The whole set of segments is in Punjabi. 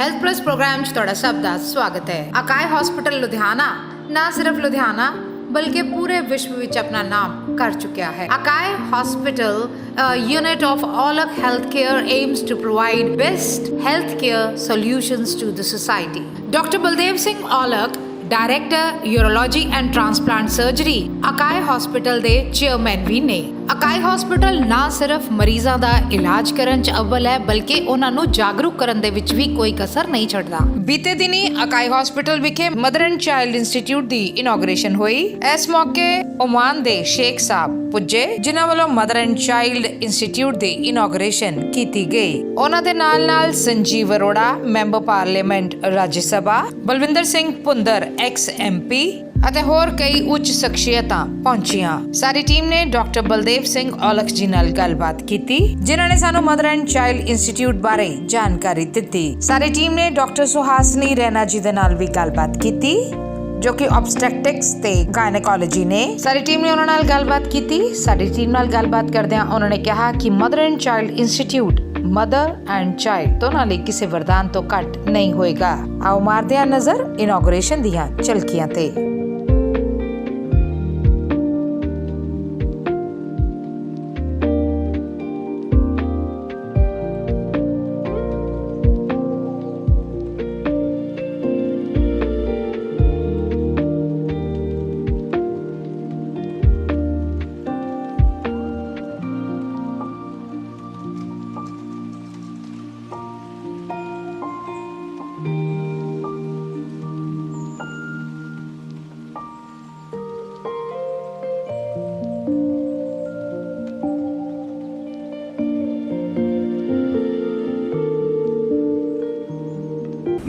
ਹੈਲਥ ਪਲੱਸ ਪ੍ਰੋਗਰਾਮ 'ਚ ਤੁਹਾਡਾ ਸਭ ਦਾ ਸਵਾਗਤ ਹੈ। ਅਕਾਈ ਹਸਪੀਟਲ ਲੁਧਿਆਣਾ ਨਾ ਸਿਰਫ ਲੁਧਿਆਣਾ ਬਲਕਿ ਪੂਰੇ ਵਿਸ਼ਵ ਵਿੱਚ ਆਪਣਾ ਨਾਮ ਕਰ ਚੁੱਕਿਆ ਹੈ। ਅਕਾਈ hospital unit of Aulak Healthcare aims to provide best healthcare solutions to the society. Dr. Baldev Singh Aulak, director urology and transplant surgery acai hospital ਦੇ ਚੇਅਰਮੈਨ ਵੀ ਨੇ। ਅਕਾਈ ਹਸਪੀਟਲ ਨਾ ਸਿਰਫ ਮਰੀਜ਼ਾਂ ਦਾ ਇਲਾਜ ਕਰਨ 'ਚ ਅਵਲ ਹੈ ਬਲਕਿ ਉਹਨਾਂ ਨੂੰ ਜਾਗਰੂਕ ਕਰਨ ਦੇ ਵਿੱਚ ਵੀ ਕੋਈ ਕਸਰ ਨਹੀਂ ਛੱਡਦਾ। ਬੀਤੇ ਦਿਨੀ ਅਕਾਈ ਹਸਪੀਟਲ ਵਿਖੇ ਮਦਰ ਐਂਡ ਚਾਈਲਡ ਇੰਸਟੀਚਿਊਟ ਦੀ ਇਨੋਗ੍ਰੇਸ਼ਨ ਹੋਈ। ਇਸ ਮੌਕੇ ਓਮਾਨ ਦੇ ਸ਼ੇਖ ਸਾਹਿਬ ਪੁੱਜੇ ਜਿਨ੍ਹਾਂ ਵੱਲੋਂ ਮਦਰ ਐਂਡ ਚਾਈਲਡ ਇੰਸਟੀਚਿਊਟ ਦੀ ਇਨੋਗ੍ਰੇਸ਼ਨ ਕੀਤੀ ਗਈ। ਉਹਨਾਂ ਦੇ ਨਾਲ ਸੰਜੀਵ ਅਰੋੜਾ ਮੈਂਬਰ ਪਾਰਲੀਮੈਂਟ ਰਾਜ ਸਭਾ, ਬਲਵਿੰਦਰ ਸਿੰਘ ਭੁੰਦਰ एक्स MP ਅਤੇ ਹੋਰ ਕਈ ਉੱਚ ਸ਼ਖਸੀਅਤਾਂ ਪਹੁੰਚੀਆਂ। ਸਾਰੀ ਟੀਮ ਨੇ ਡਾਕਟਰ ਬਲਦੇਵ ਸਿੰਘ ਔਲਖ ਜੀ ਨਾਲ ਗੱਲਬਾਤ ਕੀਤੀ ਜਿਨ੍ਹਾਂ ਨੇ ਸਾਨੂੰ ਮਦਰ ਐਂਡ ਚਾਈਲਡ ਇੰਸਟੀਚਿਊਟ ਬਾਰੇ ਜਾਣਕਾਰੀ ਦਿੱਤੀ। ਸਾਰੀ ਟੀਮ ਨੇ ਡਾਕਟਰ ਸੁਹਾਸਨੀ ਰੈਨਾ ਜੀ ਦੇ ਨਾਲ ਵੀ ਗੱਲਬਾਤ ਕੀਤੀ ਜੋ ਕਿ ਆਬਸਟੈਟਿਕਸ ਤੇ ਗਾਇਨੇਕੋਲੋਜੀ ਨੇ। ਸਾਰੀ ਟੀਮ ਨੇ ਉਹਨਾਂ ਨਾਲ ਗੱਲਬਾਤ ਕੀਤੀ। ਸਾਡੀ ਟੀਮ ਨਾਲ ਗੱਲਬਾਤ ਕਰਦਿਆਂ ਉਹਨਾਂ ਨੇ ਕਿਹਾ ਕਿ mother and child institute mother and child ਦੋਨਾਂ ਲਈ ਕਿਸੇ ਵਰਦਾਨ ਤੋਂ ਘੱਟ ਨਹੀਂ ਹੋਏਗਾ। ਆਓ ਮਾਰਦੇ ਹਾਂ ਨਜ਼ਰ ਇਨੋਗ੍ਰੇਸ਼ਨ ਦੀਆਂ ਝਲਕੀਆਂ ਤੇ।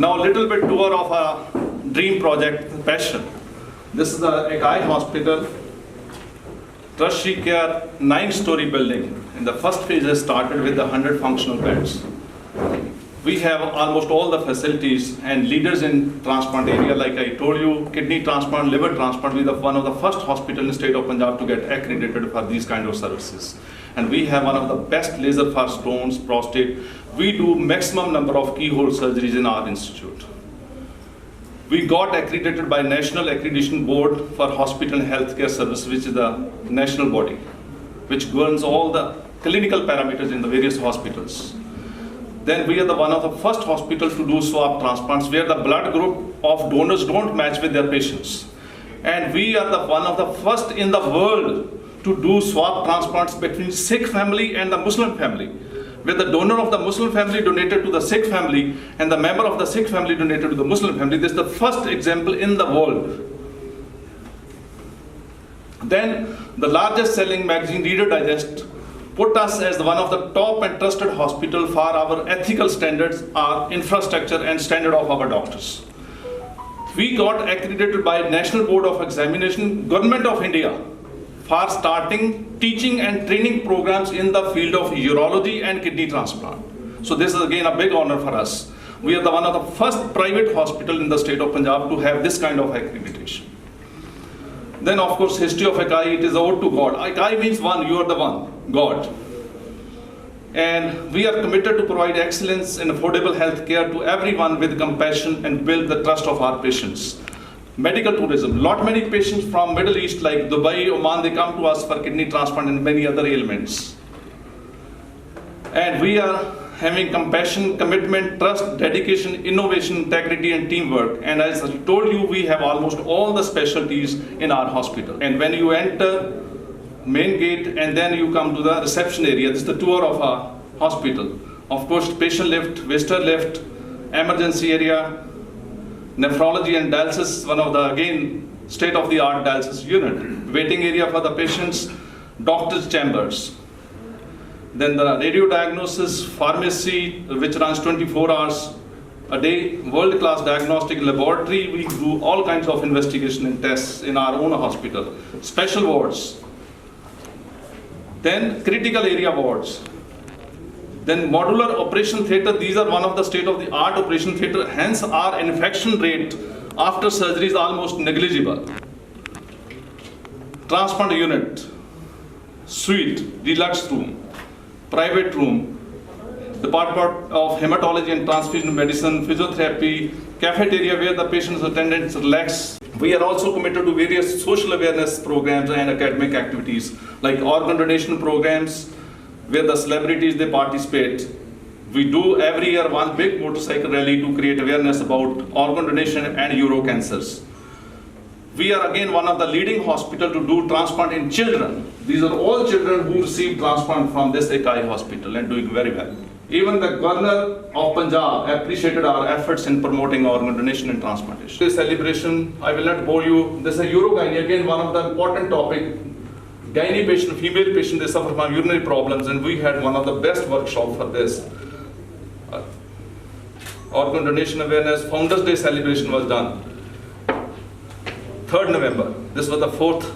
Now a little bit tour of our dream project, Passion. This is the Akai Hospital, Trustee Care 9-story building. In the first phase has started with the 100 functional beds. We have almost all the facilities and leaders in transplant area. Like I told you, kidney transplant, liver transplant, we are one of the first hospital in the state of Punjab to get accredited for these kind of services. And we have one of the best laser for stones, prostate. We do maximum number of keyhole surgeries in our institute. We got accredited by National Accreditation Board for Hospital and Healthcare Service, which is the national body, which governs all the clinical parameters in the various hospitals. Then we are the one of the first hospitals to do swab transplants, where the blood group of donors don't match with their patients. And we are the one of the first in the world to do swab transplants between Sikh family and the Muslim family, where the donor of the Muslim family donated to the Sikh family and the member of the Sikh family donated to the Muslim family. This is the first example in the world. Then the largest selling magazine, Reader Digest, put us as one of the top and trusted hospital for our ethical standards, our infrastructure and standard of our doctors. We got accredited by National Board of Examination, Government of India, for starting teaching and training programs in the field of urology and kidney transplant. So this is again a big honor for us. We are the one of the first private hospital in the state of Punjab to have this kind of accreditation. Then of course history of Akai, it is ode to God. Akai means one, you are the one, God. And we are committed to provide excellence in affordable health care to everyone with compassion and build the trust of our patients. Medical tourism. Many patients from Middle East like Dubai, Oman, they come to us for kidney transplant and many other ailments. And we are having compassion, commitment, trust, dedication, innovation, integrity and teamwork. And as I told you, we have almost all the specialties in our hospital. And when you enter main gate and then you come to the reception area, this is the tour of our hospital. Of course, patient lift, visitor lift, emergency area, nephrology and dialysis, one of the again state-of-the-art dialysis unit, waiting area for the patients, doctor's chambers. Then the radio diagnosis, pharmacy which runs 24 hours a day, world-class diagnostic laboratory. We do all kinds of investigation and tests in our own hospital. Special wards. Then critical area wards. Then modular operation theatre, these are one of the state-of-the-art operation theatre, hence our infection rate after surgery is almost negligible. Transplant unit, suite, deluxe room, private room, Department of Hematology and Transfusion Medicine, Physiotherapy, cafeteria where the patient's attendants relax. We are also committed to various social awareness programs and academic activities like organ donation programs where the celebrities they participate. We do every year one big motorcycle rally to create awareness about organ donation and uro cancers. We are again one of the leading hospitals to do transplant in children. These are all children who receive transplant from this Ekai hospital and doing very well. Even the Governor of Punjab appreciated our efforts in promoting organ donation and transplantation. This celebration, I will not bore you. This is a Urogyne, again one of the important topic. Gynae patient, female patient, they suffer from urinary problems, and we had one of the best workshops for this. Organ donation awareness, Founders Day celebration was done. 3rd November, this was the 4th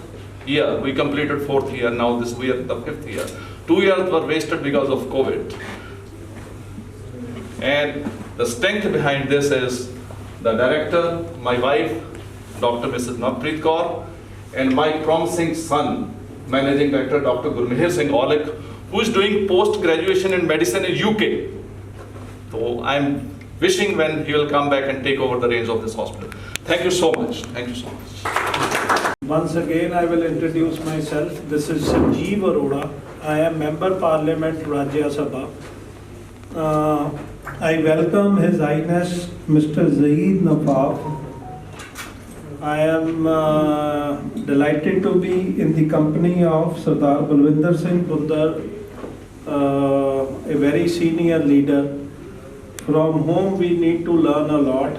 year. We completed 4th year, now this we are the 5th year. 2 years were wasted because of COVID. And the strength behind this is the director, my wife, Dr. Mrs. Navpreet Kaur, and my promising son, Managing Director, Dr. Gurmehir Singh Aulik, who is doing post-graduation in medicine in UK. So I'm wishing when he will come back and take over the reins of this hospital. Thank you so much. Thank you so much. Once again, I will introduce myself. This is Sanjeev Arora. I am Member Parliament Rajya Sabha. I welcome His Highness Mr. Zaid Nafaf. I am delighted to be in the company of Sardar Balwinder Singh Bundar, a very senior leader from whom we need to learn a lot.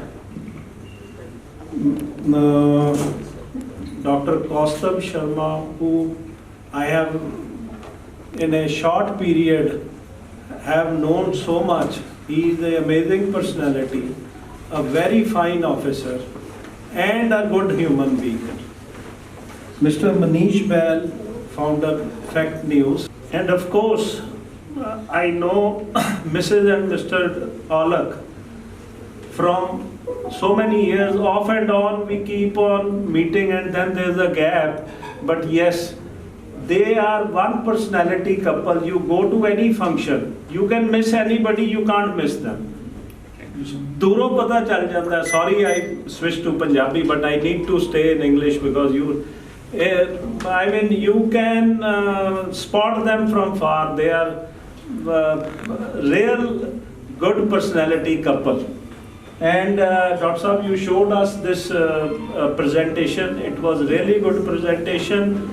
Dr. Kaustubh Sharma, who I have in a short period have known so much. He is an amazing personality, a very fine officer, and a good human being. Mr. Manish Bahl, founder Fact News, and of course, I know Mrs. and Mr. Aulik from so many years, off and on, we keep on meeting and then there's a gap. But yes, they are one personality couple. You go to any function, you can miss anybody, you can't miss them. Duro pata chal jata hai. Sorry, I switched to Punjabi, but I need to stay in English because you can spot them from far. They are real good personality couple. And Dr. Saab, you showed us this presentation. It was really good presentation.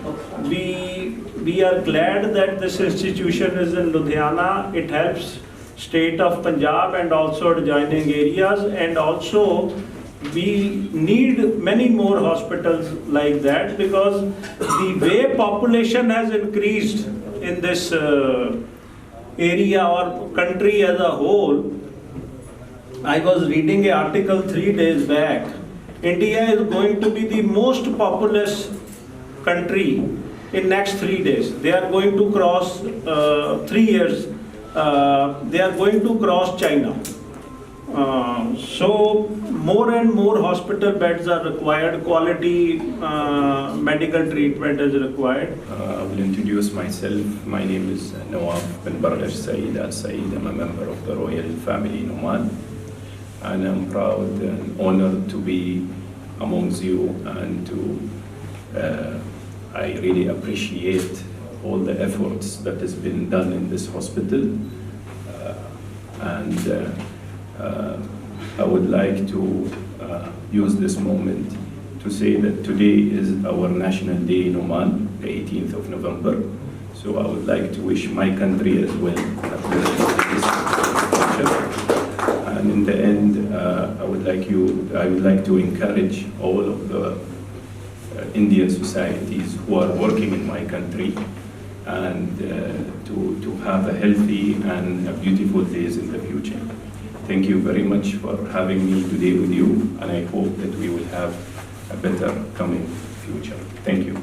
We are glad that this institution is in Ludhiana. It helps state of Punjab and also adjoining areas. And also we need many more hospitals like that because the way population has increased in this area or country as a whole. I was reading an article 3 days back. India is going to be the most populous country in next 3 days. They are going to cross 3 years. They are going to cross China. So more and more hospital beds are required. Quality medical treatment is required. I will introduce myself. My name is Nawaf bin Barghash Saeed Al Saeed. I'm a member of the royal family in Oman. And I'm proud and honored to be amongst you and I really appreciate all the efforts that has been done in this hospital. I would like to use this moment to say that today is our National Day in Oman, the 18th of November. So I would like to wish my country as well a pleasant. And in the end, I would like to encourage all of the Indian societies who are working in my country and to have a healthy and a beautiful days in the future. Thank you very much for having me today with you, and I hope that we will have a better coming future. Thank you.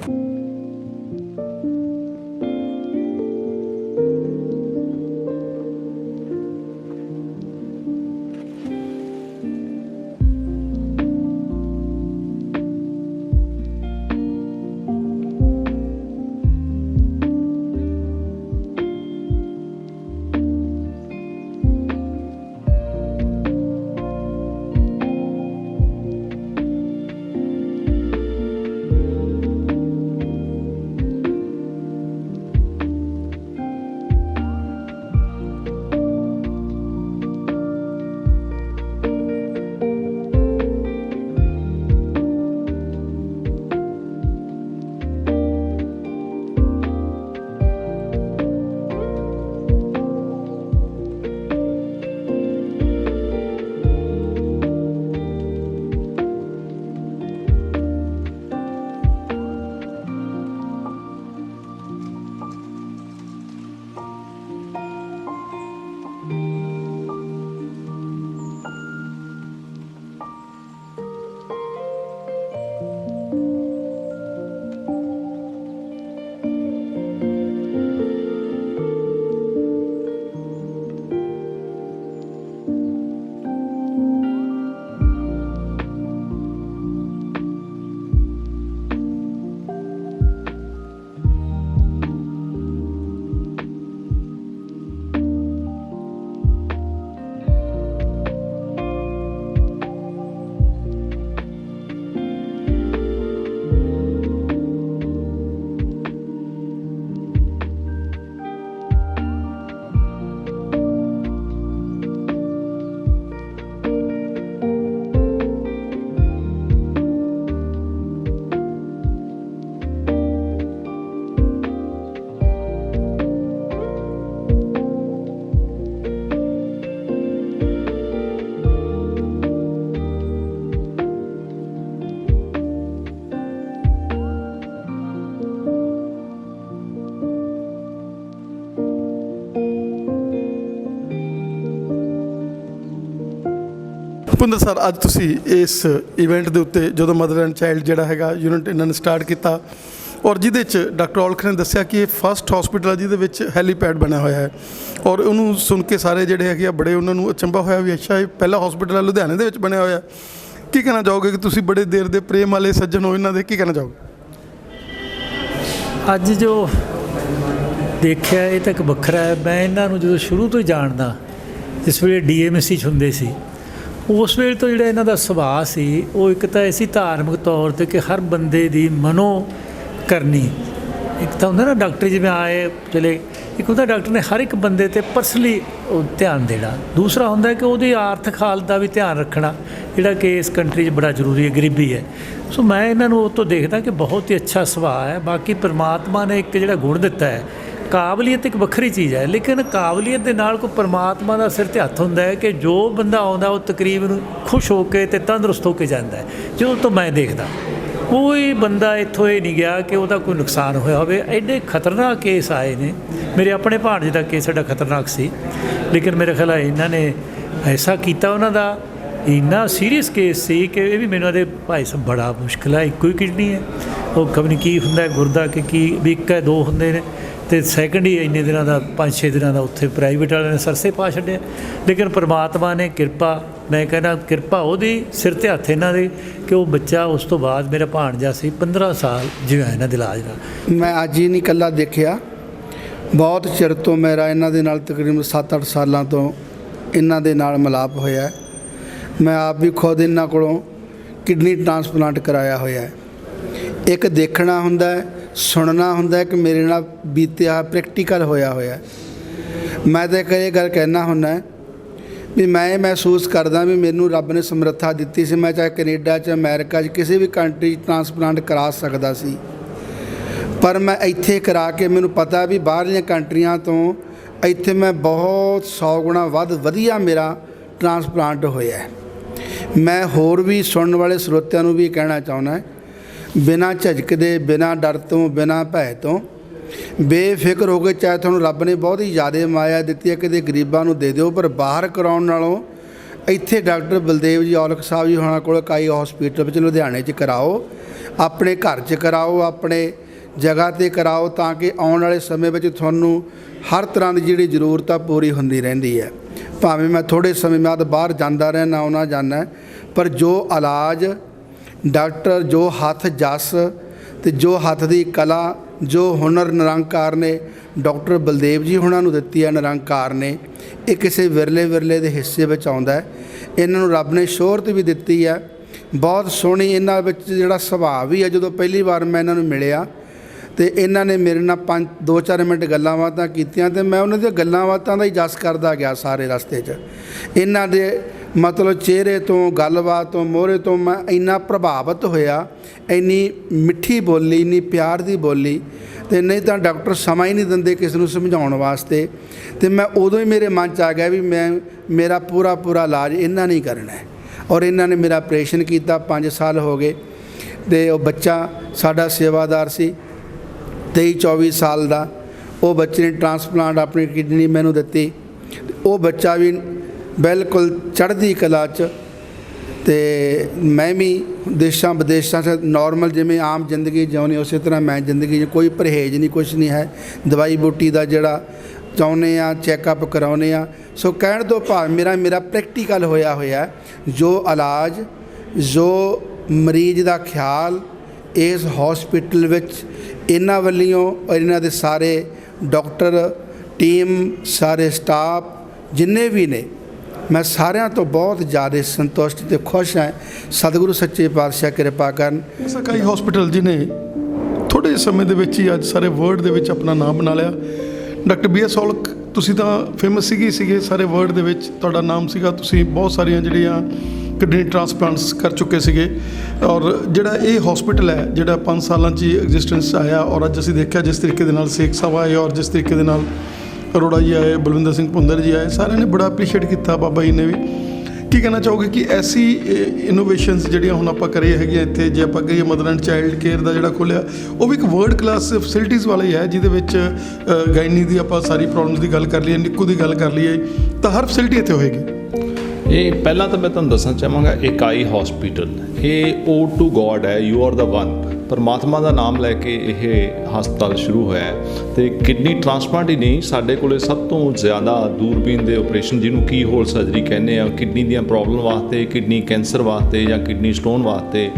Bhupinder sir, ਅੱਜ ਤੁਸੀਂ ਇਸ ਇਵੈਂਟ ਦੇ ਉੱਤੇ ਜਦੋਂ ਮਦਰ ਐਂਡ ਚਾਈਲਡ ਜਿਹੜਾ ਹੈਗਾ ਯੂਨਿਟ ਇਹਨਾਂ ਨੇ ਸਟਾਰਟ ਕੀਤਾ, ਔਰ ਜਿਹਦੇ 'ਚ ਡਾਕਟਰ ਔਲਖ ਨੇ ਦੱਸਿਆ ਕਿ ਇਹ ਫਸਟ ਹਸਪੀਟਲ ਆ ਜਿਹਦੇ ਵਿੱਚ ਹੈਲੀਪੈਡ ਬਣਿਆ ਹੋਇਆ ਹੈ, ਔਰ ਉਹਨੂੰ ਸੁਣ ਕੇ ਸਾਰੇ ਜਿਹੜੇ ਹੈਗੇ ਆ ਬੜੇ ਉਹਨਾਂ ਨੂੰ ਅਚੰਭਾ ਹੋਇਆ ਵੀ ਅੱਛਾ ਇਹ ਪਹਿਲਾ ਹਸਪੀਟਲ ਹੈ ਲੁਧਿਆਣੇ ਦੇ ਵਿੱਚ ਬਣਿਆ ਹੋਇਆ। ਕੀ ਕਹਿਣਾ ਚਾਹੋਗੇ ਕਿ ਤੁਸੀਂ ਬੜੇ ਦੇਰ ਦੇ ਪ੍ਰੇਮ ਵਾਲੇ ਸੱਜਣ ਹੋ ਇਹਨਾਂ ਦੇ, ਕੀ ਕਹਿਣਾ ਚਾਹੋਗੇ? ਅੱਜ ਜੋ ਦੇਖਿਆ ਇਹ ਤਾਂ ਇੱਕ ਵੱਖਰਾ ਹੈ। ਮੈਂ ਇਹਨਾਂ ਨੂੰ ਜਦੋਂ ਸ਼ੁਰੂ ਤੋਂ ਹੀ ਜਾਣਦਾ, ਜਿਸ ਵੇਲੇ DMC 'ਚ ਹੁੰਦੇ ਸੀ, ਉਸ ਵੇਲੇ ਤੋਂ ਜਿਹੜਾ ਇਹਨਾਂ ਦਾ ਸੁਭਾਅ ਸੀ ਉਹ ਇੱਕ ਤਾਂ ਐਸੀ ਧਾਰਮਿਕ ਤੌਰ 'ਤੇ ਕਿ ਹਰ ਬੰਦੇ ਦੀ ਮਨੋ ਕਰਨੀ। ਇੱਕ ਤਾਂ ਹੁੰਦਾ ਨਾ ਡਾਕਟਰ ਜਿਵੇਂ ਆਏ ਚਲੇ, ਇੱਕ ਹੁੰਦਾ ਡਾਕਟਰ ਨੇ ਹਰ ਇੱਕ ਬੰਦੇ 'ਤੇ ਪਰਸਨਲੀ ਉਹ ਧਿਆਨ ਦੇਣਾ। ਦੂਸਰਾ ਹੁੰਦਾ ਕਿ ਉਹਦੀ ਆਰਥਿਕ ਹਾਲਤ ਦਾ ਵੀ ਧਿਆਨ ਰੱਖਣਾ, ਜਿਹੜਾ ਕਿ ਇਸ ਕੰਟਰੀ 'ਚ ਬੜਾ ਜ਼ਰੂਰੀ ਹੈ, ਗਰੀਬੀ ਹੈ। ਸੋ ਮੈਂ ਇਹਨਾਂ ਨੂੰ ਉਹ ਤੋਂ ਦੇਖਦਾ ਕਿ ਬਹੁਤ ਹੀ ਅੱਛਾ ਸੁਭਾਅ ਹੈ। ਬਾਕੀ ਪਰਮਾਤਮਾ ਨੇ ਇੱਕ ਜਿਹੜਾ ਗੁਣ ਦਿੱਤਾ ਹੈ, ਕਾਬਲੀਅਤ ਇੱਕ ਵੱਖਰੀ ਚੀਜ਼ ਹੈ, ਲੇਕਿਨ ਕਾਬਲੀਅਤ ਦੇ ਨਾਲ ਕੋਈ ਪਰਮਾਤਮਾ ਦਾ ਸਿਰ 'ਤੇ ਹੱਥ ਹੁੰਦਾ ਹੈ ਕਿ ਜੋ ਬੰਦਾ ਆਉਂਦਾ ਉਹ ਤਕਰੀਬਨ ਖੁਸ਼ ਹੋ ਕੇ ਅਤੇ ਤੰਦਰੁਸਤ ਹੋ ਕੇ ਜਾਂਦਾ ਹੈ। ਜੋ ਤੋਂ ਮੈਂ ਦੇਖਦਾ ਕੋਈ ਬੰਦਾ ਇੱਥੋਂ ਇਹ ਨਹੀਂ ਗਿਆ ਕਿ ਉਹਦਾ ਕੋਈ ਨੁਕਸਾਨ ਹੋਇਆ ਹੋਵੇ। ਐਡੇ ਖਤਰਨਾਕ ਕੇਸ ਆਏ ਨੇ, ਮੇਰੇ ਆਪਣੇ ਭਾਣਜੇ ਦਾ ਕੇਸ ਸਾਡਾ ਖਤਰਨਾਕ ਸੀ, ਲੇਕਿਨ ਮੇਰੇ ਖਿਆਲ ਇਹਨਾਂ ਨੇ ਐਸਾ ਕੀਤਾ, ਉਹਨਾਂ ਦਾ ਇੰਨਾ ਸੀਰੀਅਸ ਕੇਸ ਸੀ ਕਿ ਇਹ ਵੀ ਮੈਨੂੰ ਇਹਦੇ ਭਾਈ ਸਾਹਿਬ ਬੜਾ ਮੁਸ਼ਕਿਲ ਹੈ। ਇੱਕੋ ਹੀ ਕਿਡਨੀ ਹੈ, ਉਹ ਖਬਰ ਨਹੀਂ ਕੀ ਹੁੰਦਾ ਗੁਰਦਾ ਕਿ ਕੀ ਵੀ ਇੱਕ ਹੈ ਦੋ ਹੁੰਦੇ ਨੇ, ਅਤੇ ਸੈਕਿੰਡ ਹੀ ਇੰਨੇ ਦਿਨਾਂ ਦਾ 5-6 ਦਿਨਾਂ ਦਾ ਉੱਥੇ ਪ੍ਰਾਈਵੇਟ ਵਾਲਿਆਂ ਨੇ ਸਰਸੇ ਪਾ ਛੱਡਿਆ। ਲੇਕਿਨ ਪਰਮਾਤਮਾ ਨੇ ਕਿਰਪਾ, ਮੈਂ ਕਹਿੰਦਾ ਕਿਰਪਾ ਉਹਦੀ ਸਿਰ 'ਤੇ ਹੱਥ ਇਹਨਾਂ ਦੇ ਕਿ ਉਹ ਬੱਚਾ ਉਸ ਤੋਂ ਬਾਅਦ ਮੇਰਾ ਭਾਣਜਾ ਸੀ 15 ਸਾਲ ਜਿਵੇਂ ਇਹਨਾਂ ਦੇ ਇਲਾਜ ਨਾਲ। ਮੈਂ ਅੱਜ ਹੀ ਨਹੀਂ ਇਕੱਲਾ ਦੇਖਿਆ, ਬਹੁਤ ਚਿਰ ਤੋਂ ਮੇਰਾ ਇਹਨਾਂ ਦੇ ਨਾਲ ਤਕਰੀਬਨ 7-8 ਸਾਲਾਂ ਤੋਂ ਇਹਨਾਂ ਦੇ ਨਾਲ ਮਿਲਾਪ ਹੋਇਆ। ਮੈਂ ਆਪ ਵੀ ਖੁਦ ਇਹਨਾਂ ਕੋਲੋਂ ਕਿਡਨੀ ਟ੍ਰਾਂਸਪਲਾਂਟ ਕਰਾਇਆ ਹੋਇਆ ਹੈ। ਇੱਕ ਦੇਖਣਾ ਹੁੰਦਾ ਹੈ, ਸੁਣਨਾ ਹੁੰਦਾ ਕਿ ਮੇਰੇ ਨਾਲ ਬੀਤਿਆ ਪ੍ਰੈਕਟੀਕਲ ਹੋਇਆ ਹੋਇਆ। ਮੈਂ ਤਾਂ ਇਹ ਗੱਲ ਕਹਿਣਾ ਹੁੰਦਾ ਵੀ ਮੈਂ ਇਹ ਮਹਿਸੂਸ ਕਰਦਾ ਵੀ ਮੈਨੂੰ ਰੱਬ ਨੇ ਸਮਰੱਥਾ ਦਿੱਤੀ ਸੀ, ਮੈਂ ਚਾਹੇ ਕੈਨੇਡਾ 'ਚ, ਅਮਰੀਕਾ 'ਚ, ਕਿਸੇ ਵੀ ਕੰਟਰੀ 'ਚ ਟ੍ਰਾਂਸਪਲਾਂਟ ਕਰਾ ਸਕਦਾ ਸੀ, ਪਰ ਮੈਂ ਇੱਥੇ ਕਰਾ ਕੇ ਮੈਨੂੰ ਪਤਾ ਵੀ ਬਾਹਰਲੀਆਂ ਕੰਟਰੀਆਂ ਤੋਂ ਇੱਥੇ ਮੈਂ ਬਹੁਤ 100 ਗੁਣਾ ਵੱਧ ਵਧੀਆ ਮੇਰਾ ਟ੍ਰਾਂਸਪਲਾਂਟ ਹੋਇਆ। ਮੈਂ ਹੋਰ ਵੀ ਸੁਣਨ ਵਾਲੇ ਸਰੋਤਿਆਂ ਨੂੰ ਵੀ ਕਹਿਣਾ ਚਾਹੁੰਦਾ, ਬਿਨਾਂ ਝਿਜਕ ਦੇ, ਬਿਨਾਂ ਡਰ ਤੋਂ, ਬਿਨਾਂ ਭੈ ਤੋਂ ਬੇਫਿਕਰ ਹੋ ਕੇ, ਚਾਹੇ ਤੁਹਾਨੂੰ ਰੱਬ ਨੇ ਬਹੁਤ ਹੀ ਜ਼ਿਆਦਾ ਮਾਇਆ ਦਿੱਤੀ ਹੈ, ਕਿਤੇ ਗਰੀਬਾਂ ਨੂੰ ਦੇ ਦਿਓ, ਪਰ ਬਾਹਰ ਕਰਾਉਣ ਨਾਲੋਂ ਇੱਥੇ ਡਾਕਟਰ ਬਲਦੇਵ ਜੀ ਔਲਖ ਸਾਹਿਬ ਜੀ ਹੋਣਾ ਕੋਲ ਕਾਈ ਹਸਪੀਟਲ ਵਿੱਚ ਲੁਧਿਆਣੇ 'ਚ ਕਰਾਓ, ਆਪਣੇ ਘਰ 'ਚ ਕਰਾਓ, ਆਪਣੇ ਜਗ੍ਹਾ 'ਤੇ ਕਰਾਓ, ਤਾਂ ਕਿ ਆਉਣ ਵਾਲੇ ਸਮੇਂ ਵਿੱਚ ਤੁਹਾਨੂੰ ਹਰ ਤਰ੍ਹਾਂ ਦੀ ਜਿਹੜੀ ਜ਼ਰੂਰਤ ਆ ਪੂਰੀ ਹੁੰਦੀ ਰਹਿੰਦੀ ਹੈ। ਭਾਵੇਂ ਮੈਂ ਥੋੜ੍ਹੇ ਸਮੇਂ ਬਾਅਦ ਬਾਹਰ ਜਾਂਦਾ ਰਹਿਣਾ, ਆਉਣਾ ਜਾਂਦਾ, ਪਰ ਜੋ ਇਲਾਜ ਡਾਕਟਰ, ਜੋ ਹੱਥ ਜਸ ਅਤੇ ਜੋ ਹੱਥ ਦੀ ਕਲਾ, ਜੋ ਹੁਨਰ ਨਿਰੰਕਾਰ ਨੇ ਡਾਕਟਰ ਬਲਦੇਵ ਜੀ ਹੁਣਾਂ ਨੂੰ ਦਿੱਤੀ ਹੈ, ਨਿਰੰਕਾਰ ਨੇ, ਇਹ ਕਿਸੇ ਵਿਰਲੇ ਦੇ ਹਿੱਸੇ ਵਿੱਚ ਆਉਂਦਾ ਹੈ। ਇਹਨਾਂ ਨੂੰ ਰੱਬ ਨੇ ਸ਼ੋਹਰਤ ਵੀ ਦਿੱਤੀ ਹੈ ਬਹੁਤ ਸੋਹਣੀ। ਇਹਨਾਂ ਵਿੱਚ ਜਿਹੜਾ ਸੁਭਾਅ ਵੀ ਹੈ, ਜਦੋਂ ਪਹਿਲੀ ਵਾਰ ਮੈਂ ਇਹਨਾਂ ਨੂੰ ਮਿਲਿਆ ਅਤੇ ਇਹਨਾਂ ਨੇ ਮੇਰੇ ਨਾਲ 2-4 ਮਿੰਟ ਗੱਲਾਂ ਬਾਤਾਂ ਕੀਤੀਆਂ, ਅਤੇ ਮੈਂ ਉਹਨਾਂ ਦੀਆਂ ਗੱਲਾਂ ਬਾਤਾਂ ਦਾ ਹੀ ਜਸ ਕਰਦਾ ਗਿਆ ਸਾਰੇ ਰਸਤੇ 'ਚ। ਇਹਨਾਂ ਦੇ ਮਤਲਬ ਚਿਹਰੇ ਤੋਂ, ਗੱਲਬਾਤ ਤੋਂ, ਮੋਹਰੇ ਤੋਂ ਮੈਂ ਇੰਨਾ ਪ੍ਰਭਾਵਿਤ ਹੋਇਆ, ਇੰਨੀ ਮਿੱਠੀ ਬੋਲੀ, ਇੰਨੀ ਪਿਆਰ ਦੀ ਬੋਲੀ, ਅਤੇ ਨਹੀਂ ਤਾਂ ਡਾਕਟਰ ਸਮਾਂ ਹੀ ਨਹੀਂ ਦਿੰਦੇ ਕਿਸੇ ਨੂੰ ਸਮਝਾਉਣ ਵਾਸਤੇ। ਅਤੇ ਮੈਂ ਉਦੋਂ ਹੀ ਮੇਰੇ ਮਨ 'ਚ ਆ ਗਿਆ ਵੀ ਮੇਰਾ ਪੂਰਾ ਇਲਾਜ ਇਹਨਾਂ ਨੇ ਕਰਨਾ ਹੈ। ਔਰ ਇਹਨਾਂ ਨੇ ਮੇਰਾ ਆਪਰੇਸ਼ਨ ਕੀਤਾ, 5 ਸਾਲ ਹੋ ਗਏ, ਅਤੇ ਉਹ ਬੱਚਾ ਸਾਡਾ ਸੇਵਾਦਾਰ ਸੀ 23-24 ਸਾਲ ਦਾ, ਉਹ ਬੱਚੇ ਨੇ ਟ੍ਰਾਂਸਪਲਾਂਟ ਆਪਣੀ ਕਿਡਨੀ ਮੈਨੂੰ ਦਿੱਤੀ। ਉਹ ਬੱਚਾ ਵੀ ਬਿਲਕੁਲ ਚੜ੍ਹਦੀ ਕਲਾ 'ਚ, ਅਤੇ ਮੈਂ ਵੀ ਦੇਸ਼ਾਂ ਵਿਦੇਸ਼ਾਂ 'ਚ ਨੋਰਮਲ ਜਿਵੇਂ ਆਮ ਜ਼ਿੰਦਗੀ ਜਿਉਣੀ ਉਸੇ ਤਰ੍ਹਾਂ ਮੈਂ ਜ਼ਿੰਦਗੀ 'ਚ ਕੋਈ ਪਰਹੇਜ਼ ਨਹੀਂ, ਕੁਛ ਨਹੀਂ ਹੈ। ਦਵਾਈ ਬੂਟੀ ਦਾ ਜਿਹੜਾ ਚਾਹੁੰਦੇ ਆ, ਚੈੱਕਅਪ ਕਰਾਉਂਦੇ ਆ। ਸੋ ਕਹਿਣ ਤੋਂ ਭਾਵ ਮੇਰਾ ਪ੍ਰੈਕਟੀਕਲ ਹੋਇਆ ਜੋ ਇਲਾਜ, ਜੋ ਮਰੀਜ਼ ਦਾ ਖਿਆਲ ਇਸ ਹਸਪੀਟਲ ਵਿੱਚ ਇਹਨਾਂ ਵੱਲੋਂ, ਔਰ ਇਹਨਾਂ ਦੇ ਸਾਰੇ ਡਾਕਟਰ ਟੀਮ, ਸਾਰੇ ਸਟਾਫ ਜਿੰਨੇ ਵੀ ਨੇ, ਮੈਂ ਸਾਰਿਆਂ ਤੋਂ ਬਹੁਤ ਜ਼ਿਆਦਾ ਸੰਤੁਸ਼ਟ ਅਤੇ ਖੁਸ਼ ਹਾਂ। ਸਤਿਗੁਰੂ ਸੱਚੇ ਪਾਤਸ਼ਾਹ ਕਿਰਪਾ ਕਰਨ। ਸਰਕਾਰੀ ਹਸਪੀਟਲ ਜੀ ਨੇ ਥੋੜ੍ਹੇ ਸਮੇਂ ਦੇ ਵਿੱਚ ਹੀ ਅੱਜ ਸਾਰੇ ਵਰਲਡ ਦੇ ਵਿੱਚ ਆਪਣਾ ਨਾਮ ਬਣਾ ਲਿਆ। ਡਾਕਟਰ BS ਔਲਖ, ਤੁਸੀਂ ਤਾਂ ਫੇਮਸ ਸੀਗੇ ਸਾਰੇ ਵਰਲਡ ਦੇ ਵਿੱਚ, ਤੁਹਾਡਾ ਨਾਮ ਸੀਗਾ, ਤੁਸੀਂ ਬਹੁਤ ਸਾਰੀਆਂ ਜਿਹੜੀਆਂ ਕਿਡਨੀ ਟ੍ਰਾਂਸਪਲਾਂਟਸ ਕਰ ਚੁੱਕੇ ਸੀਗੇ। ਔਰ ਜਿਹੜਾ ਇਹ ਹਸਪੀਟਲ ਹੈ, ਜਿਹੜਾ 5 ਸਾਲਾਂ 'ਚ ਹੀ ਐਗਜ਼ਿਸਟੈਂਸ 'ਚ ਆਇਆ, ਔਰ ਅੱਜ ਅਸੀਂ ਦੇਖਿਆ ਜਿਸ ਤਰੀਕੇ ਦੇ ਨਾਲ ਸੇਖ ਸਾਹਿਬ ਆਏ, ਔਰ ਜਿਸ ਤਰੀਕੇ ਦੇ ਨਾਲ ਅਰੋੜਾ ਜੀ ਆਏ, ਬਲਵਿੰਦਰ ਸਿੰਘ ਭੁੰਦਰ ਜੀ ਆਏ, ਸਾਰਿਆਂ ਨੇ ਬੜਾ ਅਪਰੀਸ਼ੀਏਟ ਕੀਤਾ, ਬਾਬਾ ਜੀ ਨੇ ਵੀ। ਕੀ ਕਹਿਣਾ ਚਾਹੋਗੇ ਕਿ ਐਸੀ ਇਨੋਵੇਸ਼ਨਸ ਜਿਹੜੀਆਂ ਹੁਣ ਆਪਾਂ ਕਰੇ ਹੈਗੀਆਂ ਇੱਥੇ, ਜੇ ਆਪਾਂ ਕਹੀਏ ਮਦਰ ਐਂਡ ਚਾਈਲਡ ਕੇਅਰ ਦਾ ਜਿਹੜਾ ਖੋਲ੍ਹਿਆ, ਉਹ ਵੀ ਇੱਕ ਵਰਲਡ ਕਲਾਸ ਫੈਸਿਲਿਟੀਜ਼ ਵਾਲਾ ਹੀ ਹੈ, ਜਿਹਦੇ ਵਿੱਚ ਗਾਇਨੀ ਦੀ ਆਪਾਂ ਸਾਰੀ ਪ੍ਰੋਬਲਮਸ ਦੀ ਗੱਲ ਕਰ ਲਈਏ, ਨਿੱਕੂ ਦੀ ਗੱਲ ਕਰ ਲਈਏ, ਤਾਂ ਹਰ ਫੈਸਿਲਿਟੀ ਇੱਥੇ ਹੋਏਗੀ। ਇਹ ਪਹਿਲਾਂ ਤਾਂ ਮੈਂ ਤੁਹਾਨੂੰ ਦੱਸਣਾ ਚਾਹਾਂਗਾ ਇਕਾਈ ਹਸਪੀਟਲ ਇਹ ਓ ਟੂ ਗੋਡ ਹੈ, ਯੂ ਆਰ ਦਾ ਵਨ। ਪਰਮਾਤਮਾ ਦਾ ਨਾਮ ਲੈ ਕੇ ਇਹ ਹਸਪਤਾਲ ਸ਼ੁਰੂ ਹੋਇਆ ਹੈ ਅਤੇ ਕਿਡਨੀ ਟ੍ਰਾਂਸਪਲਾਂਟ ਹੀ ਨਹੀਂ, ਸਾਡੇ ਕੋਲ ਸਭ ਤੋਂ ਜ਼ਿਆਦਾ ਦੂਰਬੀਨ ਦੇ ਆਪਰੇਸ਼ਨ ਜਿਹਨੂੰ ਕੀ ਹੋਲ ਸਰਜਰੀ ਕਹਿੰਦੇ ਆ, ਕਿਡਨੀ ਦੀਆਂ ਪ੍ਰੋਬਲਮ ਵਾਸਤੇ, ਕਿਡਨੀ ਕੈਂਸਰ ਵਾਸਤੇ ਜਾਂ ਕਿਡਨੀ ਸਟੋਨ ਵਾਸਤੇ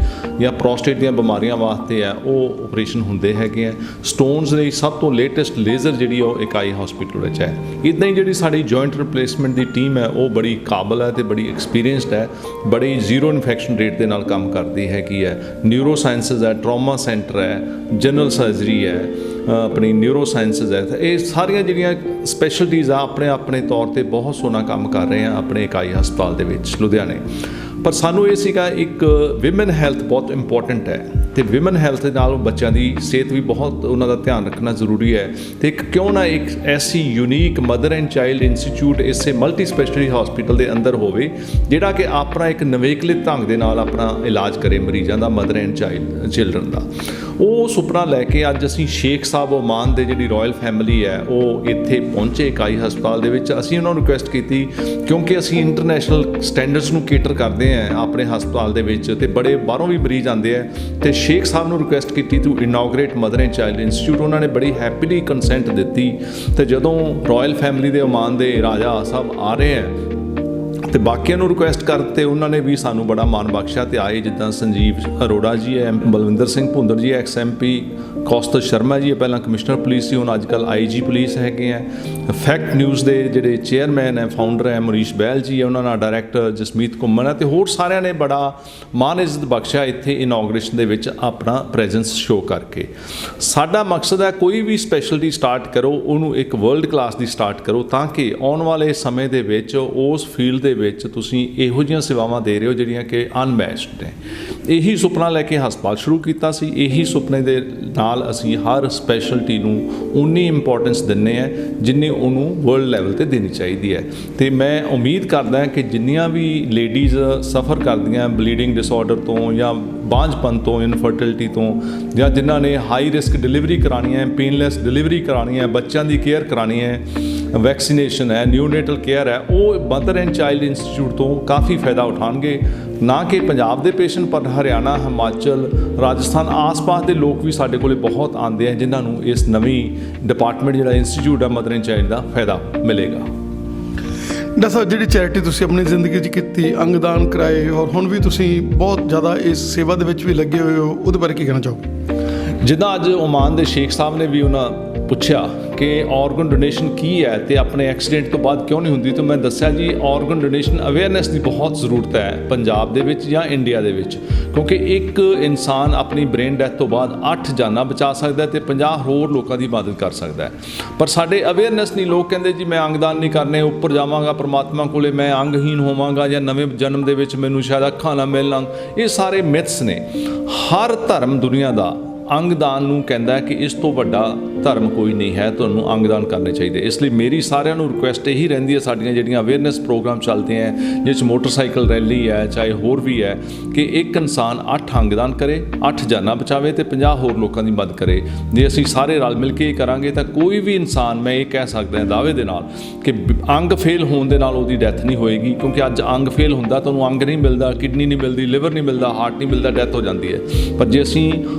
ਜਾਂ ਪ੍ਰੋਸਟੇਟ ਦੀਆਂ ਬਿਮਾਰੀਆਂ ਵਾਸਤੇ ਆ, ਉਹ ਆਪਰੇਸ਼ਨ ਹੁੰਦੇ ਹੈਗੇ ਆ। ਸਟੋਨਸ ਲਈ ਸਭ ਤੋਂ ਲੇਟੈਸਟ ਲੇਜ਼ਰ ਜਿਹੜੀ ਉਹ ਇਕਾਈ ਹਸਪੀਟਲ ਵਿੱਚ ਹੈ। ਇੱਦਾਂ ਹੀ ਜਿਹੜੀ ਸਾਡੀ ਜੁਆਇੰਟ ਰਿਪਲੇਸਮੈਂਟ ਦੀ ਟੀਮ ਹੈ ਉਹ ਬੜੀ ਕਾਬਲ ਹੈ ਅਤੇ ਬੜੀ ਐਕਸਪੀਰੀਅੰਸਡ ਹੈ, ਬੜੀ ਜ਼ੀਰੋ ਇਨਫੈਕਸ਼ਨ ਰੇਟ ਦੇ ਨਾਲ ਕੰਮ ਕਰਦੀ ਹੈਗੀ ਹੈ। ਨਿਊਰੋ ਸਾਇੰਸਿਸ ਹੈ, ਟਰਾਮਾ ਸੈਂਟਰ ਹੈ, ਜਨਰਲ ਸਰਜਰੀ ਹੈ, ਆਪਣੀ ਨਿਊਰੋ ਸਾਇੰਸਿਸ ਹੈ। ਇਹ ਸਾਰੀਆਂ ਜਿਹੜੀਆਂ ਸਪੈਸ਼ਲਟੀਜ਼ ਆ ਆਪਣੇ ਆਪਣੇ ਤੌਰ 'ਤੇ ਬਹੁਤ ਸੋਹਣਾ ਕੰਮ ਕਰ ਰਹੇ ਆ ਆਪਣੇ ਇਕਾਈ ਹਸਪਤਾਲ ਦੇ ਵਿੱਚ ਲੁਧਿਆਣੇ। ਪਰ ਸਾਨੂੰ ਇਹ ਸੀਗਾ ਇੱਕ ਵਿਮਨ ਹੈਲਥ ਬਹੁਤ ਇੰਪੋਰਟੈਂਟ ਹੈ ਅਤੇ ਵਿਮਨ ਹੈਲਥ ਦੇ ਨਾਲ ਬੱਚਿਆਂ ਦੀ ਸਿਹਤ ਵੀ ਬਹੁਤ ਉਹਨਾਂ ਦਾ ਧਿਆਨ ਰੱਖਣਾ ਜ਼ਰੂਰੀ ਹੈ। ਅਤੇ ਇੱਕ ਕਿਉਂ ਨਾ ਇੱਕ ਐਸੀ unique mother and child institute ਇਸੇ ਮਲਟੀ ਸਪੈਸ਼ਲਿਟੀ ਹਸਪੀਟਲ ਦੇ ਅੰਦਰ ਹੋਵੇ ਜਿਹੜਾ ਕਿ ਆਪਣਾ ਇੱਕ ਨਵੇਕਲੇ ਢੰਗ ਦੇ ਨਾਲ ਆਪਣਾ ਇਲਾਜ ਕਰੇ ਮਰੀਜ਼ਾਂ ਦਾ, ਮਦਰ ਐਂਡ ਚਿਲਡਰਨ ਦਾ। ਉਹ ਸੁਪਨਾ ਲੈ ਕੇ ਅੱਜ ਅਸੀਂ ਸ਼ੇਖ ਸਾਹਿਬ ਓਮਾਨ ਦੇ ਜਿਹੜੀ ਰਾਇਲ ਫੈਮਿਲੀ ਹੈ ਉਹ ਇੱਥੇ ਪਹੁੰਚੇ ਇਕਾਈ ਹਸਪਤਾਲ ਦੇ ਵਿੱਚ। ਅਸੀਂ ਉਹਨਾਂ ਨੂੰ ਰਿਕੁਐਸਟ ਕੀਤੀ ਕਿਉਂਕਿ ਅਸੀਂ ਇੰਟਰਨੈਸ਼ਨਲ ਸਟੈਂਡਰਡਸ ਨੂੰ ਕੇਟਰ ਕਰਦੇ ਹਾਂ ਆਪਣੇ ਹਸਪਤਾਲ ਦੇ ਵਿੱਚ ਅਤੇ ਬੜੇ ਬਾਹਰੋਂ ਵੀ ਮਰੀਜ਼ ਆਉਂਦੇ ਆ, ਅਤੇ ਸ਼ੇਖ ਸਾਹਿਬ ਨੂੰ ਰਿਕੁਐਸਟ ਕੀਤੀ to inaugurate mother and child institute. ਉਹਨਾਂ ਨੇ ਬੜੀ ਹੈਪੀਲੀ ਕੰਸੈਂਟ ਦਿੱਤੀ ਅਤੇ ਜਦੋਂ ਰਾਇਲ ਫੈਮਿਲੀ ਦੇ ਓਮਾਨ ਦੇ ਰਾਜਾ ਸਾਹਿਬ ਆ ਰਹੇ ਹੈ ਅਤੇ ਬਾਕੀਆਂ ਨੂੰ ਰਿਕੁਐਸਟ ਕਰਤੇ, ਉਹਨਾਂ ਨੇ ਵੀ ਸਾਨੂੰ ਬੜਾ ਮਾਣ ਬਖਸ਼ਿਆ ਅਤੇ ਆਏ, ਜਿੱਦਾਂ ਸੰਜੀਵ ਅਰੋੜਾ ਜੀ ਹੈ, ਬਲਵਿੰਦਰ ਸਿੰਘ ਭੁੰਦਰ ਜੀ ਐਕਸ MP, ਕੌਸਤਰ ਸ਼ਰਮਾ ਜੀ ਪਹਿਲਾਂ ਕਮਿਸ਼ਨਰ ਪੁਲਿਸ ਸੀ, ਹੁਣ ਅੱਜ ਕੱਲ੍ਹ IG ਪੁਲਿਸ ਹੈਗੇ ਹੈ। ਫੈਕਟ ਨਿਊਜ਼ ਦੇ ਜਿਹੜੇ ਚੇਅਰਮੈਨ ਹੈ, ਫਾਊਂਡਰ ਹੈ ਮਨੀਸ਼ ਬਹਿਲ ਜੀ ਹੈ, ਉਹਨਾਂ ਨਾਲ ਡਾਇਰੈਕਟਰ ਜਸਮੀਤ ਘੁੰਮਣ ਹੈ ਅਤੇ ਹੋਰ ਸਾਰਿਆਂ ਨੇ ਬੜਾ ਮਾਣ ਇੱਜ਼ਤ ਬਖਸ਼ਿਆ ਇੱਥੇ ਇਨਾਗਰੇਸ਼ਨ ਦੇ ਵਿੱਚ ਆਪਣਾ ਪ੍ਰੈਜ਼ੈਂਸ ਸ਼ੋਅ ਕਰਕੇ। ਸਾਡਾ ਮਕਸਦ ਹੈ ਕੋਈ ਵੀ ਸਪੈਸ਼ਲਿਟੀ ਸਟਾਰਟ ਕਰੋ ਉਹਨੂੰ ਇੱਕ ਵਰਲਡ ਕਲਾਸ ਦੀ ਸਟਾਰਟ ਕਰੋ ਤਾਂ ਕਿ ਆਉਣ ਵਾਲੇ ਸਮੇਂ ਦੇ ਵਿੱਚ ਉਸ ਫੀਲਡ ਦੇ ਵਿੱਚ ਤੁਸੀਂ ਇਹੋ ਜਿਹੀਆਂ ਸੇਵਾਵਾਂ ਦੇ ਰਹੇ ਹੋ ਜਿਹੜੀਆਂ ਕਿ ਅਨਮੈਚਡ ਨੇ। ਇਹੀ ਸੁਪਨਾ ਲੈ ਕੇ ਹਸਪਤਾਲ ਸ਼ੁਰੂ ਕੀਤਾ ਸੀ। ਇਹੀ ਸੁਪਨੇ ਦੇ ਨਾਲ ਅਸੀਂ ਹਰ ਸਪੈਸ਼ਲਿਟੀ ਨੂੰ ਉਨੀ ਇੰਪੋਰਟੈਂਸ ਦਿੰਦੇ ਹਾਂ ਜਿੰਨੀ ਉਹਨੂੰ ਵਰਲਡ ਲੈਵਲ 'ਤੇ ਦੇਣੀ ਚਾਹੀਦੀ ਹੈ। ਅਤੇ ਮੈਂ ਉਮੀਦ ਕਰਦਾ ਕਿ ਜਿੰਨੀਆਂ ਵੀ ਲੇਡੀਜ਼ ਸਫਰ ਕਰਦੀਆਂ ਬਲੀਡਿੰਗ ਡਿਸਆਰਡਰ ਤੋਂ ਜਾਂ ਬਾਂਝਪਨ ਤੋਂ, ਇਨਫਰਟਿਲਿਟੀ ਤੋਂ, ਜਾਂ ਜਿਨ੍ਹਾਂ ਨੇ ਹਾਈ ਰਿਸਕ ਡਿਲੀਵਰੀ ਕਰਾਉਣੀ ਹੈ, ਪੇਨਲੈਸ ਡਿਲੀਵਰੀ ਕਰਾਉਣੀ ਹੈ, ਬੱਚਿਆਂ ਦੀ ਕੇਅਰ ਕਰਾਉਣੀ ਹੈ, ਵੈਕਸੀਨੇਸ਼ਨ ਹੈ, ਨਿਊਨੇਟਲ ਕੇਅਰ ਹੈ, ਉਹ ਮਦਰ ਐਂਡ ਚਾਈਲਡ ਇੰਸਟੀਚਿਊਟ ਤੋਂ ਕਾਫੀ ਫਾਇਦਾ ਉਠਾਉਣਗੇ। ਨਾ ਕਿ ਪੰਜਾਬ ਦੇ ਪੇਸ਼ੈਂਟ ਪਰ ਹਰਿਆਣਾ, ਹਿਮਾਚਲ, ਰਾਜਸਥਾਨ ਆਸ-ਪਾਸ ਦੇ ਲੋਕ ਵੀ ਸਾਡੇ ਕੋਲ ਬਹੁਤ ਆਉਂਦੇ ਆ ਜਿਨ੍ਹਾਂ ਨੂੰ ਇਸ ਨਵੀਂ ਡਿਪਾਰਟਮੈਂਟ ਜਿਹੜਾ ਇੰਸਟੀਚਿਊਟ ਹੈ ਮਦਰ ਐਂਡ ਚਾਈਲਡ ਦਾ ਫਾਇਦਾ ਮਿਲੇਗਾ। ਡਾਕਟਰ ਸਾਹਿਬ, ਜਿਹੜੀ ਚੈਰਿਟੀ ਤੁਸੀਂ ਆਪਣੀ ਜ਼ਿੰਦਗੀ 'ਚ ਕੀਤੀ, ਅੰਗਦਾਨ ਕਰਾਏ, ਔਰ ਹੁਣ ਵੀ ਤੁਸੀਂ ਬਹੁਤ ਜ਼ਿਆਦਾ ਇਸ ਸੇਵਾ ਦੇ ਵਿੱਚ ਵੀ ਲੱਗੇ ਹੋਏ ਹੋ, ਉਹਦੇ ਬਾਰੇ ਕੀ ਕਹਿਣਾ ਚਾਹੋਗੇ? ਜਿੱਦਾਂ ਅੱਜ ਓਮਾਨ ਦੇ ਸ਼ੇਖ ਸਾਹਿਬ ਨੇ ਵੀ ਉਹਨਾਂ ਪੁੱਛਿਆ ਕਿ ਆਰਗਨ ਡੋਨੇਸ਼ਨ ਕੀ ਹੈ ਅਤੇ ਆਪਣੇ ਐਕਸੀਡੈਂਟ ਤੋਂ ਬਾਅਦ ਕਿਉਂ ਨਹੀਂ ਹੁੰਦੀ, ਤਾਂ ਮੈਂ ਦੱਸਿਆ ਜੀ ਆਰਗਨ ਡੋਨੇਸ਼ਨ ਅਵੇਅਰਨੈਸ ਦੀ ਬਹੁਤ ਜ਼ਰੂਰਤ ਹੈ ਪੰਜਾਬ ਦੇ ਵਿੱਚ ਜਾਂ ਇੰਡੀਆ ਦੇ ਵਿੱਚ, ਕਿਉਂਕਿ ਇੱਕ ਇਨਸਾਨ ਆਪਣੀ ਬ੍ਰੇਨ ਡੈਥ ਤੋਂ ਬਾਅਦ 8 ਜਾਨਾਂ ਬਚਾ ਸਕਦਾ ਅਤੇ 50 ਹੋਰ ਲੋਕਾਂ ਦੀ ਮਦਦ ਕਰ ਸਕਦਾ ਹੈ। ਪਰ ਸਾਡੇ ਅਵੇਅਰਨੈਸ ਨਹੀਂ, ਲੋਕ ਕਹਿੰਦੇ ਜੀ ਮੈਂ ਅੰਗਦਾਨ ਨਹੀਂ ਕਰਨੇ, ਉੱਪਰ ਜਾਵਾਂਗਾ ਪਰਮਾਤਮਾ ਕੋਲੇ ਮੈਂ ਅੰਗਹੀਨ ਹੋਵਾਂਗਾ ਜਾਂ ਨਵੇਂ ਜਨਮ ਦੇ ਵਿੱਚ ਮੈਨੂੰ ਸ਼ਾਇਦ ਅੱਖਾਂ ਨਾ ਮਿਲਣ। ਇਹ ਸਾਰੇ ਮਿਥਸ ਨੇ। ਹਰ ਧਰਮ ਦੁਨੀਆ ਦਾ ਅੰਗਦਾਨ ਨੂੰ ਕਹਿੰਦਾ ਹੈ ਕਿ ਇਸ ਤੋਂ ਵੱਡਾ ਧਰਮ ਕੋਈ ਨਹੀਂ ਹੈ, ਤੁਹਾਨੂੰ ਅੰਗਦਾਨ ਕਰਨੇ ਚਾਹੀਦੇ। ਇਸ ਲਈ ਮੇਰੀ ਸਾਰਿਆਂ ਨੂੰ ਰਿਕੁਐਸਟ ਇਹੀ ਰਹਿੰਦੀ ਹੈ, ਸਾਡੀਆਂ ਜਿਹੜੀਆਂ ਅਵੇਅਰਨੈਸ ਪ੍ਰੋਗਰਾਮ ਚੱਲਦੇ ਹੈ ਜਿਸ 'ਚ ਮੋਟਰਸਾਈਕਲ ਰੈਲੀ ਹੈ ਚਾਹੇ ਹੋਰ ਵੀ ਹੈ, ਕਿ ਇੱਕ ਇਨਸਾਨ 8 ਅੰਗਦਾਨ ਕਰੇ, 8 ਜਾਨਾਂ ਬਚਾਵੇ ਅਤੇ 50 ਹੋਰ ਲੋਕਾਂ ਦੀ ਮਦਦ ਕਰੇ। ਜੇ ਅਸੀਂ ਸਾਰੇ ਰਲ ਮਿਲ ਕੇ ਇਹ ਕਰਾਂਗੇ ਤਾਂ ਕੋਈ ਵੀ ਇਨਸਾਨ, ਮੈਂ ਇਹ ਕਹਿ ਸਕਦਾ ਦਾਅਵੇ ਦੇ ਨਾਲ ਕਿ ਅੰਗ ਫੇਲ ਹੋਣ ਦੇ ਨਾਲ ਉਹਦੀ ਡੈਥ ਨਹੀਂ ਹੋਏਗੀ, ਕਿਉਂਕਿ ਅੱਜ ਅੰਗ ਫੇਲ ਹੁੰਦਾ ਤੁਹਾਨੂੰ ਅੰਗ ਨਹੀਂ ਮਿਲਦਾ, ਕਿਡਨੀ ਨਹੀਂ ਮਿਲਦੀ, ਲਿਵਰ ਨਹੀਂ ਮਿਲਦਾ, ਹਾਰਟ ਨਹੀਂ ਮਿਲਦਾ, ਡੈਥ ਹੋ ਜਾਂਦੀ ਹੈ। ਪਰ ਜੇ ਅਸੀਂ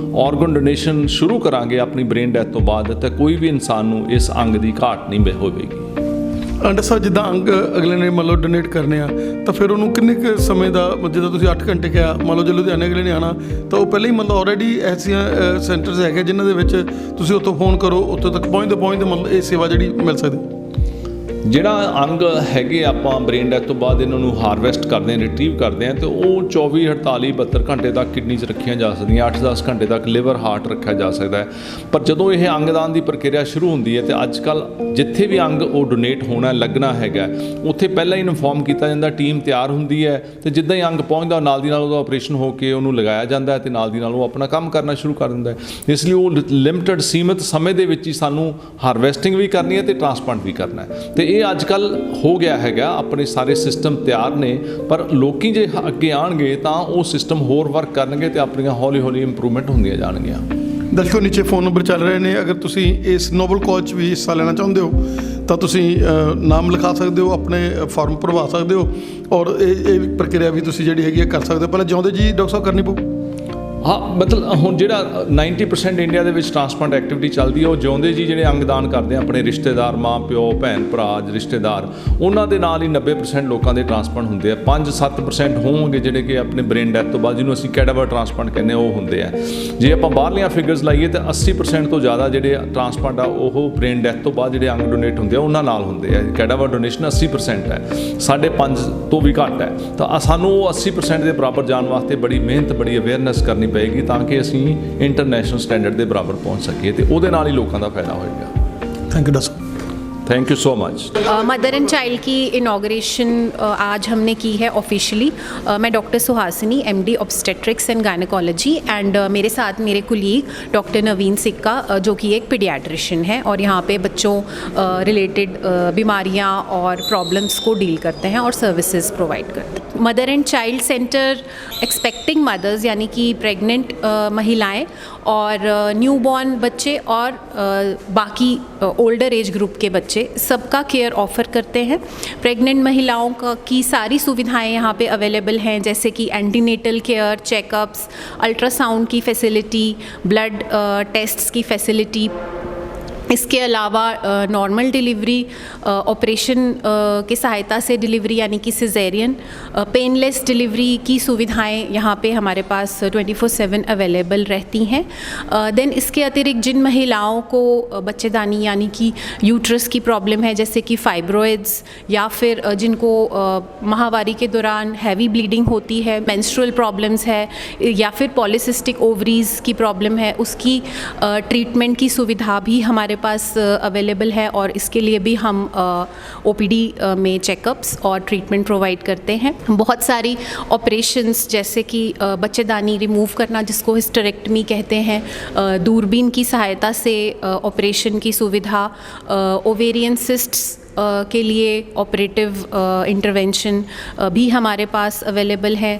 ਆਰਗਨ ਡੋਨੇਸ਼ਨ ਸ਼ੁਰੂ ਕਰਾਂਗੇ ਆਪਣੀ ਬ੍ਰੇਨ ਡੈਥ ਤੋਂ ਬਾਅਦ ਤਾਂ ਕੋਈ ਵੀ ਇਨਸਾਨ ਨੂੰ ਇਸ ਅੰਗ ਦੀ ਘਾਟ ਨਹੀਂ ਹੋਵੇਗੀ। ਡਾਕਟਰ ਸਾਹਿਬ, ਜਿੱਦਾਂ ਅੰਗ ਅਗਲੇ ਨੇ ਮੰਨ ਲਓ ਡੋਨੇਟ ਕਰਨੇ ਆ ਤਾਂ ਫਿਰ ਉਹਨੂੰ ਕਿੰਨੇ ਕੁ ਸਮੇਂ ਦਾ, ਜਿੱਦਾਂ ਤੁਸੀਂ 8 ਘੰਟੇ ਕਿਹਾ, ਮੰਨ ਲਓ ਜੇ ਲੁਧਿਆਣੇ ਅਗਲੇ ਨੇ ਆਉਣਾ ਤਾਂ ਉਹ ਪਹਿਲਾਂ ਹੀ ਮਤਲਬ ਆਲਰੇਡੀ ਐਸੀਆਂ ਸੈਂਟਰਸ ਹੈਗੇ ਜਿਨ੍ਹਾਂ ਦੇ ਵਿੱਚ ਤੁਸੀਂ ਉੱਥੋਂ ਫੋਨ ਕਰੋ, ਉੱਥੋਂ ਤੱਕ ਪਹੁੰਚਦੇ ਮਤਲਬ ਇਹ ਸੇਵਾ ਜਿਹੜੀ ਮਿਲ ਸਕਦੀ? ਜਿਹੜਾ ਅੰਗ ਹੈਗੇ ਆਪਾਂ ਬ੍ਰੇਨ ਡੈਥ ਤੋਂ ਬਾਅਦ ਇਹਨਾਂ ਨੂੰ ਹਾਰਵੈਸਟ ਕਰਦੇ ਹਾਂ, ਰਿਟਰੀਵ ਕਰਦੇ ਹਾਂ, ਅਤੇ ਉਹ 24, 48, 72 ਘੰਟੇ ਤੱਕ ਕਿਡਨੀ 'ਚ ਰੱਖੀਆਂ ਜਾ ਸਕਦੀਆਂ, 8-10 ਘੰਟੇ ਤੱਕ ਲਿਵਰ, ਹਾਰਟ ਰੱਖਿਆ ਜਾ ਸਕਦਾ ਹੈ। ਪਰ ਜਦੋਂ ਇਹ ਅੰਗਦਾਨ ਦੀ ਪ੍ਰਕਿਰਿਆ ਸ਼ੁਰੂ ਹੁੰਦੀ ਹੈ ਅਤੇ ਅੱਜ ਕੱਲ੍ਹ ਜਿੱਥੇ ਵੀ ਅੰਗ ਉਹ ਡੋਨੇਟ ਹੋਣਾ ਲੱਗਣਾ ਹੈਗਾ ਉੱਥੇ ਪਹਿਲਾਂ ਹੀ ਇਨਫੋਰਮ ਕੀਤਾ ਜਾਂਦਾ, ਟੀਮ ਤਿਆਰ ਹੁੰਦੀ ਹੈ ਅਤੇ ਜਿੱਦਾਂ ਹੀ ਅੰਗ ਪਹੁੰਚਦਾ ਨਾਲ ਦੀ ਨਾਲ ਉਹਦਾ ਆਪਰੇਸ਼ਨ ਹੋ ਕੇ ਉਹਨੂੰ ਲਗਾਇਆ ਜਾਂਦਾ ਅਤੇ ਨਾਲ ਦੀ ਨਾਲ ਉਹ ਆਪਣਾ ਕੰਮ ਕਰਨਾ ਸ਼ੁਰੂ ਕਰ ਦਿੰਦਾ ਹੈ। ਇਸ ਲਈ ਉਹ ਲਿਮਟਡ ਸੀਮਿਤ ਸਮੇਂ ਦੇ ਵਿੱਚ ਹੀ ਸਾਨੂੰ ਹਾਰਵੈਸਟਿੰਗ ਵੀ ਕਰਨੀ ਹੈ ਅਤੇ ਟ੍ਰਾਂਸਪਲਾਂਟ ਵੀ ਕਰਨਾ ਹੈ। ਅਤੇ ਇਹ ਅੱਜ ਕੱਲ੍ਹ ਹੋ ਗਿਆ ਹੈਗਾ, ਆਪਣੇ ਸਾਰੇ ਸਿਸਟਮ ਤਿਆਰ ਨੇ, ਪਰ ਲੋਕੀ ਜੇ ਅੱਗੇ ਆਉਣਗੇ ਤਾਂ ਉਹ ਸਿਸਟਮ ਹੋਰ ਵਰਕ ਕਰਨਗੇ ਅਤੇ ਆਪਣੀਆਂ ਹੌਲੀ ਹੌਲੀ ਇੰਪਰੂਵਮੈਂਟ ਹੁੰਦੀਆਂ ਜਾਣਗੀਆਂ। ਦਰਸ਼ਕੋ, ਨੀਚੇ ਫੋਨ ਨੰਬਰ ਚੱਲ ਰਹੇ ਨੇ, ਅਗਰ ਤੁਸੀਂ ਇਸ ਨੋਬਲ ਕਾਜ਼ 'ਚ ਵੀ ਹਿੱਸਾ ਲੈਣਾ ਚਾਹੁੰਦੇ ਹੋ ਤਾਂ ਤੁਸੀਂ ਨਾਮ ਲਿਖਾ ਸਕਦੇ ਹੋ, ਆਪਣੇ ਫਾਰਮ ਭਰਵਾ ਸਕਦੇ ਹੋ ਔਰ ਇਹ ਪ੍ਰਕਿਰਿਆ ਵੀ ਤੁਸੀਂ ਜਿਹੜੀ ਹੈਗੀ ਕਰ ਸਕਦੇ ਹੋ। ਪਹਿਲਾਂ ਜਿਉਂਦੇ ਜੀ ਡਾਕਟਰ ਸਾਹਿਬ ਕਰਨੀ ਪਊ। ਹਾਂ, ਮਤਲਬ ਹੁਣ ਜਿਹੜਾ 90% ਇੰਡੀਆ ਦੇ ਵਿੱਚ ਟਰਾਂਸਪਲਾਂਟ ਐਕਟੀਵਿਟੀ ਚੱਲਦੀ ਹੈ, ਉਹ ਜਿਉਂਦੇ ਜੀ ਜਿਹੜੇ ਅੰਗਦਾਨ ਕਰਦੇ ਆ ਆਪਣੇ ਰਿਸ਼ਤੇਦਾਰ, ਮਾਂ ਪਿਓ, ਭੈਣ ਭਰਾ, ਰਿਸ਼ਤੇਦਾਰ, ਉਹਨਾਂ ਦੇ ਨਾਲ ਹੀ 90% ਲੋਕਾਂ ਦੇ ਟਰਾਂਸਪਲਾਂਟ ਹੁੰਦੇ ਆ। 5-7% ਹੋਣਗੇ ਜਿਹੜੇ ਕਿ ਆਪਣੇ ਬ੍ਰੇਨ ਡੈਥ ਤੋਂ ਬਾਅਦ, ਜਿਹਨੂੰ ਅਸੀਂ ਕੈਡਾਵਰ ਟਰਾਂਸਪਲਾਂਟ ਕਹਿੰਦੇ, ਉਹ ਹੁੰਦੇ ਆ। ਜੇ ਆਪਾਂ ਬਾਹਰਲੀਆਂ ਫਿਗਰਸ ਲਾਈਏ ਤਾਂ 80% ਤੋਂ ਜ਼ਿਆਦਾ ਜਿਹੜੇ ਟਰਾਂਸਪਲਾਂਟ ਆ ਉਹ ਬ੍ਰੇਨ ਡੈਥ ਤੋਂ ਬਾਅਦ ਜਿਹੜੇ ਅੰਗ ਡੋਨੇਟ ਹੁੰਦੇ ਆ ਉਹਨਾਂ ਨਾਲ ਹੁੰਦੇ ਆ। ਕੈਡਾਵਰ ਡੋਨੇਸ਼ਨ 80% ਹੈ, 5.5 ਤੋਂ ਵੀ ਘੱਟ ਹੈ। ਤਾਂ ਸਾਨੂੰ ਉਹ 80% ਦੇ ਬਰਾਬਰ ਜਾਣ ਵਾਸਤੇ ਬੜੀ ਮਿਹਨਤ, ਬੜੀ ਅਵੇਅਰਨੈਸ ਕਰਨੀ ਪਏਗੀ ਤਾਂ ਕਿ ਅਸੀਂ ਇੰਟਰਨੈਸ਼ਨਲ ਸਟੈਂਡਰਡ ਦੇ ਬਰਾਬਰ ਪਹੁੰਚ ਸਕੀਏ ਤੇ ਉਹਦੇ ਨਾਲ ਹੀ ਲੋਕਾਂ ਦਾ ਫਾਇਦਾ ਹੋਏਗਾ। Thank you doctor. Thank you so much. Mother and child की इनॉग्रेशन आज हमने की है ऑफिशियली। मैं doctor Suhasini, MD obstetrics and gynaecology, and मेरे साथ मेरे कुलीग डॉक्टर नवीन सिक्का जो कि एक पीडियाट्रिशियन है और यहाँ पे बच्चों रिलेटेड बीमारियाँ और प्रॉब्लम्स को डील करते हैं और सर्विसेज प्रोवाइड करते हैं। Mother and child centre expecting mothers यानी कि प्रेग्नेंट महिलाएँ और न्यूबॉर्न बच्चे और बाकी ओल्डर एज ग्रुप के बच्चे सबका केयर ऑफ़र करते हैं। प्रेग्नेंट महिलाओं की सारी सुविधाएं यहाँ पे अवेलेबल हैं, जैसे कि एंटीनेटल केयर, चेकअप्स, अल्ट्रासाउंड की फैसिलिटी, ब्लड टेस्ट्स की फैसिलिटी। इसके अलावा नॉर्मल डिलीवरी, ऑपरेशन की सहायता से डिलीवरी यानी कि सिजेरियन, पेनलेस डिलीवरी की सुविधाएं यहाँ पे हमारे पास 24/7 अवेलेबल रहती हैं। देन इसके अतिरिक्त जिन महिलाओं को बच्चेदानी यानी कि यूट्रस की प्रॉब्लम है, जैसे कि फाइब्रॉइड्स, या फिर जिनको माहवारी के दौरान हैवी ब्लीडिंग होती है, मेंस्ट्रुअल प्रॉब्लम्स है, या फिर पॉलीसिस्टिक ओवरीज़ की प्रॉब्लम है, उसकी ट्रीटमेंट की सुविधा भी हमारे पास अवेलेबल है और इसके लिए भी हम OPD में चेकअप्स और ट्रीटमेंट प्रोवाइड करते हैं। बहुत सारी ऑपरेशंस जैसे कि बच्चेदानी रिमूव करना जिसको हिस्टेरेक्टमी कहते हैं, दूरबीन की सहायता से ऑपरेशन की सुविधा, ओवेरियन सिस्ट्स के लिए ऑपरेटिव इंटरवेंशन भी हमारे पास अवेलेबल है।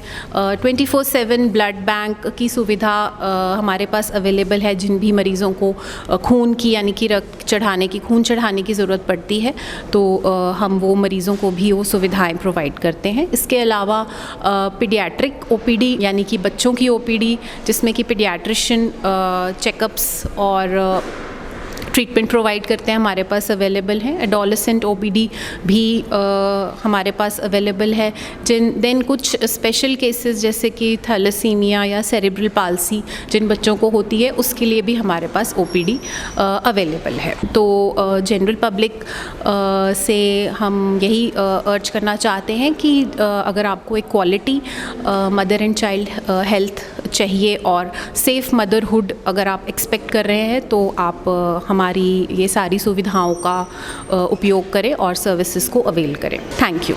24/7 ब्लड बैंक की सुविधा हमारे पास अवेलेबल है जिन भी मरीज़ों को खून की यानी कि खून चढ़ाने की ज़रूरत पड़ती है, तो हम वो मरीज़ों को भी वो सुविधाएं प्रोवाइड करते हैं। इसके अलावा पीडियाट्रिक OPD यानी कि बच्चों की OPD, जिसमें कि पीडियाट्रिशियन चेकअप्स और ट्रीटमेंट प्रोवाइड करते हैं, हमारे पास अवेलेबल है। एडोलेसेंट OPD भी हमारे पास अवेलेबल है। देन कुछ स्पेशल केसेस जैसे कि थैलेसीमिया या सेरेब्रल पाल्सी जिन बच्चों को होती है, उसके लिए भी हमारे पास OPD अवेलेबल है। तो जनरल पब्लिक से हम यही अर्ज करना चाहते हैं कि अगर आपको एक quality mother and child health चाहिए और सेफ़ मदरहुड अगर आप एक्सपेक्ट कर रहे हैं, तो आप हमारी ये सारी सुविधाओं का उपयोग करें और सर्विसेज को अवेल करें। Thank you.